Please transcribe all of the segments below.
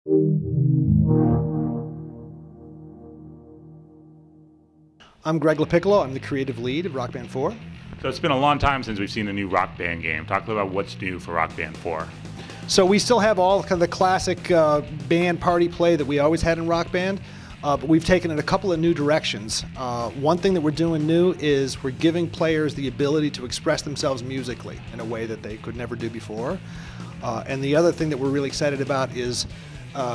I'm Greg LoPiccolo. I'm the creative lead of Rock Band 4. So it's been a long time since we've seen a new Rock Band game. Talk a little about what's new for Rock Band 4. So we still have all kind of the classic band party play that we always had in Rock Band, but we've taken it a couple of new directions. One thing that we're doing new is we're giving players the ability to express themselves musically in a way that they could never do before. And the other thing that we're really excited about is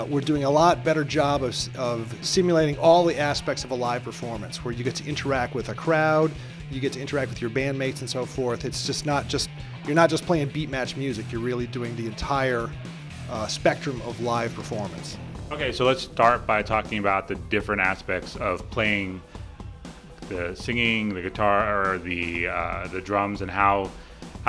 we're doing a lot better job of simulating all the aspects of a live performance, where you get to interact with a crowd, you get to interact with your bandmates and so forth. It's just you're not just playing beat match music, you're really doing the entire spectrum of live performance. Okay, so let's start by talking about the different aspects of playing the singing, the guitar, or the drums, and how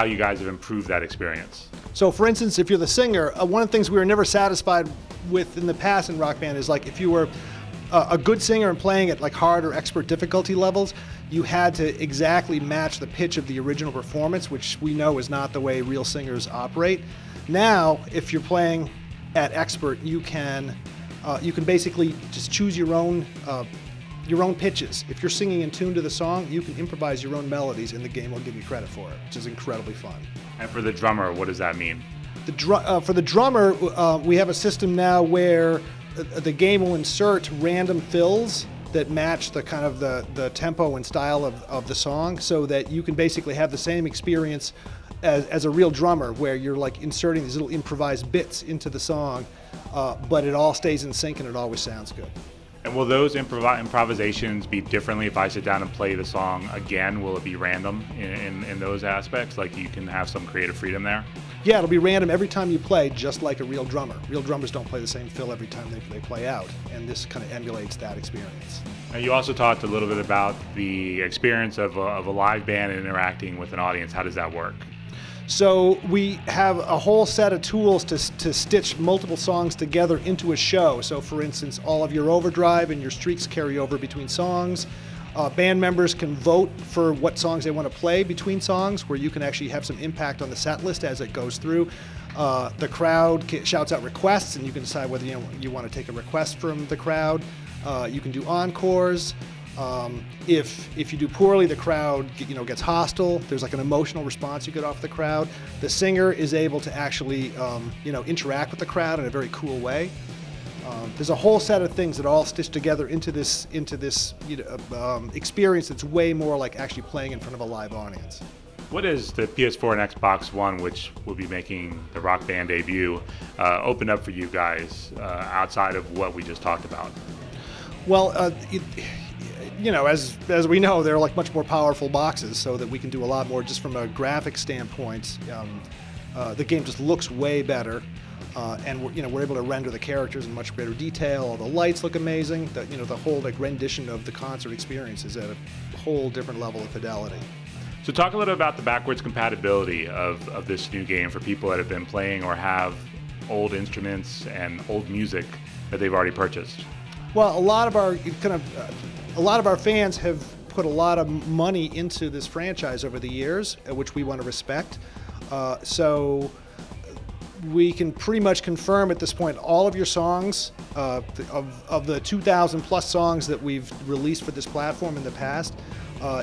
you guys have improved that experience. So for instance, if you're the singer, one of the things we were never satisfied with in the past in Rock Band is, like, if you were a good singer and playing at like hard or expert difficulty levels, you had to exactly match the pitch of the original performance, which we know is not the way real singers operate. Now, if you're playing at expert, you can basically just choose your own pitches. If you're singing in tune to the song, you can improvise your own melodies, and the game will give you credit for it, which is incredibly fun. And for the drummer, what does that mean? For the drummer, we have a system now where the game will insert random fills that match the kind of the tempo and style of the song, so that you can basically have the same experience as a real drummer, where you're like inserting these little improvised bits into the song, but it all stays in sync and it always sounds good. And will those improvisations be differently if I sit down and play the song again? Will it be random in those aspects? Like, you can have some creative freedom there? Yeah, it'll be random every time you play, just like a real drummer. Real drummers don't play the same fill every time they play out, and this kind of emulates that experience. And you also talked a little bit about the experience of a live band and interacting with an audience. How does that work? So we have a whole set of tools to stitch multiple songs together into a show. So for instance, all of your overdrive and your streaks carry over between songs. Band members can vote for what songs they want to play between songs, where you can actually have some impact on the set list as it goes through. The crowd shouts out requests, and you can decide whether you want to take a request from the crowd. You can do encores. If you do poorly, the crowd gets hostile. There's like an emotional response you get off the crowd. The singer is able to actually interact with the crowd in a very cool way. There's a whole set of things that all stitch together into this experience that's way more like actually playing in front of a live audience. What is the PS4 and Xbox One, which will be making the Rock Band debut, open up for you guys outside of what we just talked about? Well, as we know, they're like much more powerful boxes, so that we can do a lot more just from a graphic standpoint. The game just looks way better, and we're able to render the characters in much greater detail. All the lights look amazing. The whole like rendition of the concert experience is at a whole different level of fidelity. So talk a little about the backwards compatibility of this new game for people that have been playing or have old instruments and old music that they've already purchased. Well, a lot of our fans have put a lot of money into this franchise over the years, which we want to respect. So we can pretty much confirm at this point all of your songs, of the 2,000 plus songs that we've released for this platform in the past.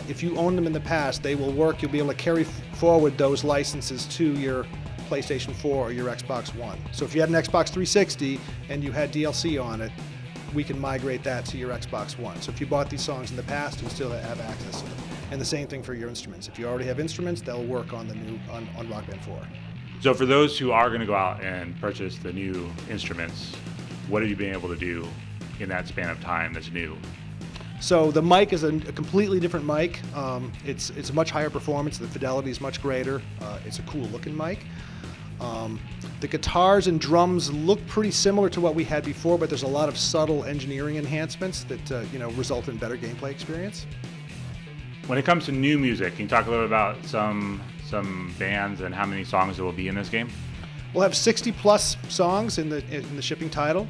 If you own them in the past, they will work. You'll be able to carry forward those licenses to your PlayStation 4 or your Xbox One. So if you had an Xbox 360 and you had DLC on it, we can migrate that to your Xbox One. So if you bought these songs in the past, you still have access to them. And the same thing for your instruments. If you already have instruments, they'll work on on Rock Band 4. So for those who are going to go out and purchase the new instruments, what have you been able to do in that span of time that's new? So the mic is a completely different mic. It's a much higher performance. The fidelity is much greater. It's a cool looking mic. The guitars and drums look pretty similar to what we had before, but there's a lot of subtle engineering enhancements that result in better gameplay experience. When it comes to new music, can you talk a little about some bands and how many songs there will be in this game? We'll have 60 plus songs in the shipping title.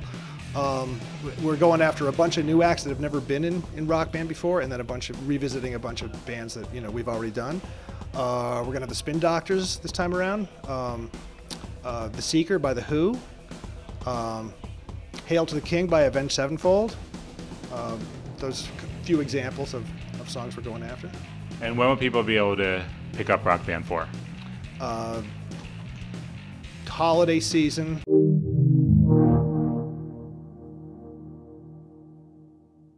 We're going after a bunch of new acts that have never been in Rock Band before, and then revisiting a bunch of bands that we've already done. We're gonna have the Spin Doctors this time around. The Seeker by The Who. Hail to the King by Avenged Sevenfold. Those few examples of songs we're going after. And when will people be able to pick up Rock Band 4? Holiday season.